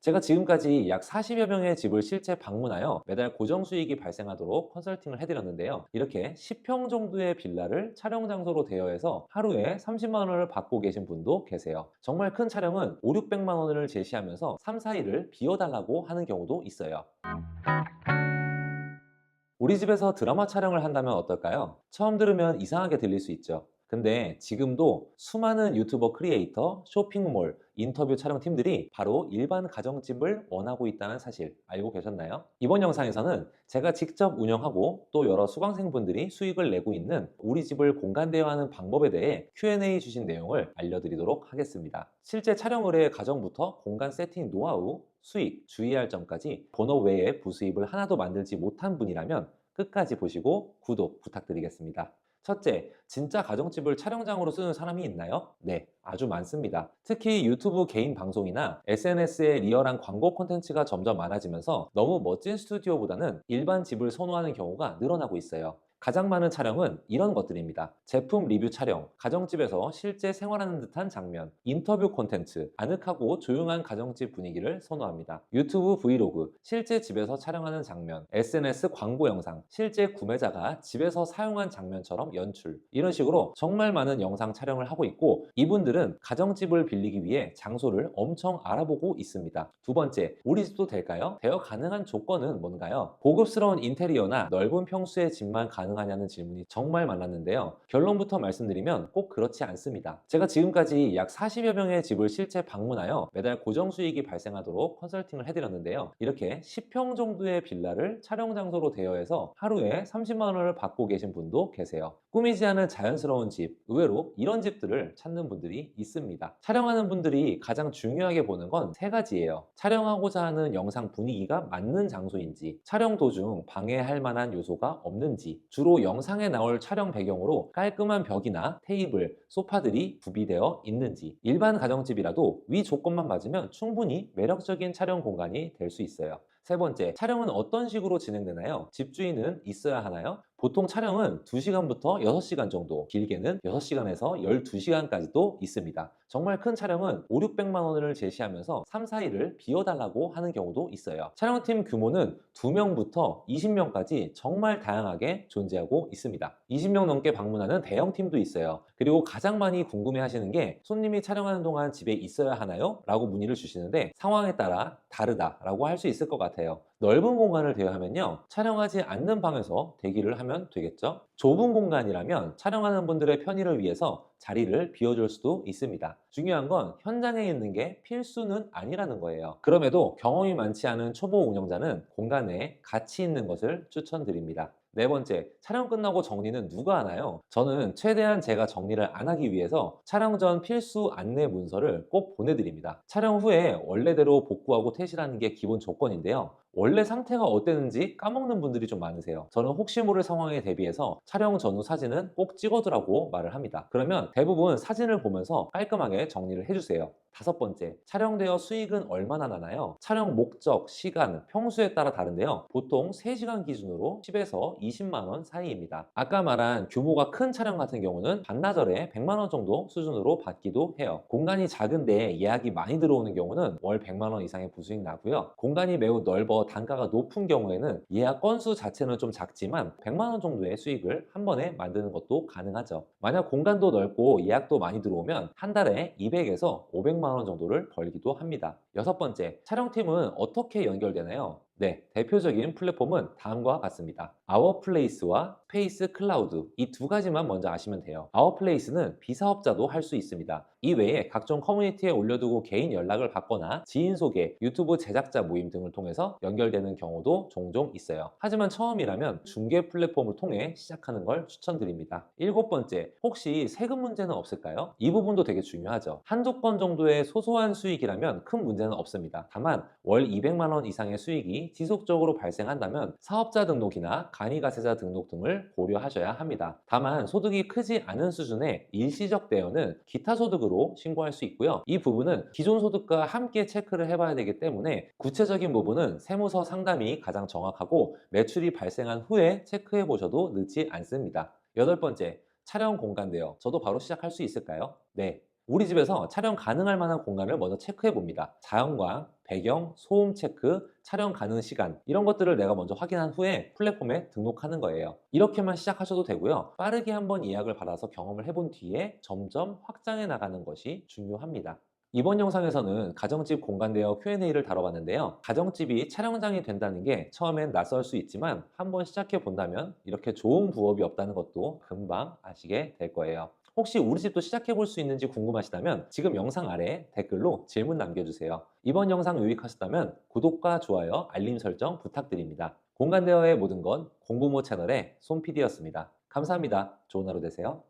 제가 지금까지 약 40여 명의 집을 실제 방문하여 매달 고정 수익이 발생하도록 컨설팅을 해드렸는데요. 이렇게 10평 정도의 빌라를 촬영 장소로 대여해서 하루에 30만 원을 받고 계신 분도 계세요. 정말 큰 촬영은 5, 600만 원을 제시하면서 3, 4일을 비워달라고 하는 경우도 있어요. 우리 집에서 드라마 촬영을 한다면 어떨까요? 처음 들으면 이상하게 들릴 수 있죠. 근데 지금도 수많은 유튜버 크리에이터, 쇼핑몰, 인터뷰 촬영팀들이 바로 일반 가정집을 원하고 있다는 사실 알고 계셨나요? 이번 영상에서는 제가 직접 운영하고 또 여러 수강생분들이 수익을 내고 있는 우리 집을 공간 대여하는 방법에 대해 Q&A 주신 내용을 알려드리도록 하겠습니다. 실제 촬영 의뢰의 과정부터 공간 세팅 노하우, 수익, 주의할 점까지 본업 외에 부수입을 하나도 만들지 못한 분이라면 끝까지 보시고 구독 부탁드리겠습니다. 첫째, 진짜 가정집을 촬영장으로 쓰는 사람이 있나요? 네, 아주 많습니다. 특히 유튜브 개인 방송이나 SNS에 리얼한 광고 콘텐츠가 점점 많아지면서 너무 멋진 스튜디오보다는 일반 집을 선호하는 경우가 늘어나고 있어요. 가장 많은 촬영은 이런 것들입니다. 제품 리뷰 촬영, 가정집에서 실제 생활하는 듯한 장면, 인터뷰 콘텐츠, 아늑하고 조용한 가정집 분위기를 선호합니다. 유튜브 브이로그, 실제 집에서 촬영하는 장면, SNS 광고 영상, 실제 구매자가 집에서 사용한 장면처럼 연출, 이런 식으로 정말 많은 영상 촬영을 하고 있고, 이분들은 가정집을 빌리기 위해 장소를 엄청 알아보고 있습니다. 두 번째, 우리 집도 될까요? 대여 가능한 조건은 뭔가요? 고급스러운 인테리어나 넓은 평수의 집만 가능하냐는 질문이 정말 많았는데요. 결론부터 말씀드리면 꼭 그렇지 않습니다. 제가 지금까지 약 40여 명의 집을 실제 방문하여 매달 고정 수익이 발생하도록 컨설팅을 해드렸는데요. 이렇게 10평 정도의 빌라를 촬영 장소로 대여해서 하루에 30만 원을 받고 계신 분도 계세요. 꾸미지 않은 자연스러운 집, 의외로 이런 집들을 찾는 분들이 있습니다. 촬영하는 분들이 가장 중요하게 보는 건 세 가지예요. 촬영하고자 하는 영상 분위기가 맞는 장소인지, 촬영 도중 방해할 만한 요소가 없는지, 주로 영상에 나올 촬영 배경으로 깔끔한 벽이나 테이블, 소파들이 구비되어 있는지, 일반 가정집이라도 위 조건만 맞으면 충분히 매력적인 촬영 공간이 될 수 있어요. 세 번째, 촬영은 어떤 식으로 진행되나요? 집주인은 있어야 하나요? 보통 촬영은 2시간부터 6시간 정도, 길게는 6시간에서 12시간까지도 있습니다. 정말 큰 촬영은 5, 600만 원을 제시하면서 3, 4일을 비워달라고 하는 경우도 있어요. 촬영팀 규모는 2명부터 20명까지 정말 다양하게 존재하고 있습니다. 20명 넘게 방문하는 대형팀도 있어요. 그리고 가장 많이 궁금해 하시는 게 손님이 촬영하는 동안 집에 있어야 하나요? 라고 문의를 주시는데 상황에 따라 다르다라고 할 수 있을 것 같아요. 넓은 공간을 대여하면요, 촬영하지 않는 방에서 대기를 하면 되겠죠. 좁은 공간이라면 촬영하는 분들의 편의를 위해서 자리를 비워줄 수도 있습니다. 중요한 건 현장에 있는 게 필수는 아니라는 거예요. 그럼에도 경험이 많지 않은 초보 운영자는 공간에 가치 있는 것을 추천드립니다. 네 번째, 촬영 끝나고 정리는 누가 하나요? 저는 최대한 제가 정리를 안 하기 위해서 촬영 전 필수 안내 문서를 꼭 보내드립니다. 촬영 후에 원래대로 복구하고 퇴실하는 게 기본 조건인데요. 원래 상태가 어땠는지 까먹는 분들이 좀 많으세요. 저는 혹시 모를 상황에 대비해서 촬영 전후 사진은 꼭 찍어두라고 말을 합니다. 그러면 대부분 사진을 보면서 깔끔하게 정리를 해주세요. 다섯 번째, 촬영되어 수익은 얼마나 나나요? 촬영 목적, 시간, 평수에 따라 다른데요. 보통 3시간 기준으로 10에서 20만 원 사이입니다. 아까 말한 규모가 큰 촬영 같은 경우는 반나절에 100만 원 정도 수준으로 받기도 해요. 공간이 작은데 예약이 많이 들어오는 경우는 월 100만 원 이상의 부수익 나고요. 공간이 매우 넓어 단가가 높은 경우에는 예약 건수 자체는 좀 작지만 100만 원 정도의 수익을 한 번에 만드는 것도 가능하죠. 만약 공간도 넓고 예약도 많이 들어오면 한 달에 200에서 500만 원 정도를 벌기도 합니다. 여섯 번째, 촬영팀은 어떻게 연결되나요? 네, 대표적인 플랫폼은 다음과 같습니다. 아워플레이스와 스페이스 클라우드, 이 두 가지만 먼저 아시면 돼요. 아워플레이스는 비사업자도 할 수 있습니다. 이 외에 각종 커뮤니티에 올려두고 개인 연락을 받거나 지인 소개, 유튜브 제작자 모임 등을 통해서 연결되는 경우도 종종 있어요. 하지만 처음이라면 중개 플랫폼을 통해 시작하는 걸 추천드립니다. 일곱 번째, 혹시 세금 문제는 없을까요? 이 부분도 되게 중요하죠. 한두 건 정도의 소소한 수익이라면 큰 문제는 없습니다. 다만 월 200만 원 이상의 수익이 지속적으로 발생한다면 사업자 등록이나 간이가세자 등록 등을 고려하셔야 합니다. 다만 소득이 크지 않은 수준의 일시적 대여는 기타 소득으로 신고할 수 있고요. 이 부분은 기존 소득과 함께 체크를 해봐야 되기 때문에 구체적인 부분은 세무서 상담이 가장 정확하고 매출이 발생한 후에 체크해 보셔도 늦지 않습니다. 여덟 번째, 촬영 공간 대여. 저도 바로 시작할 수 있을까요? 네. 우리 집에서 촬영 가능할 만한 공간을 먼저 체크해 봅니다. 자연광, 배경, 소음 체크, 촬영 가능 시간 이런 것들을 내가 먼저 확인한 후에 플랫폼에 등록하는 거예요. 이렇게만 시작하셔도 되고요. 빠르게 한번 예약을 받아서 경험을 해본 뒤에 점점 확장해 나가는 것이 중요합니다. 이번 영상에서는 가정집 공간 대여 Q&A를 다뤄봤는데요. 가정집이 촬영장이 된다는 게 처음엔 낯설 수 있지만 한번 시작해 본다면 이렇게 좋은 부업이 없다는 것도 금방 아시게 될 거예요. 혹시 우리 집도 시작해 볼 수 있는지 궁금하시다면 지금 영상 아래 댓글로 질문 남겨주세요. 이번 영상 유익하셨다면 구독과 좋아요, 알림 설정 부탁드립니다. 공간 대여의 모든 건 공부모 채널의 손PD였습니다. 감사합니다. 좋은 하루 되세요.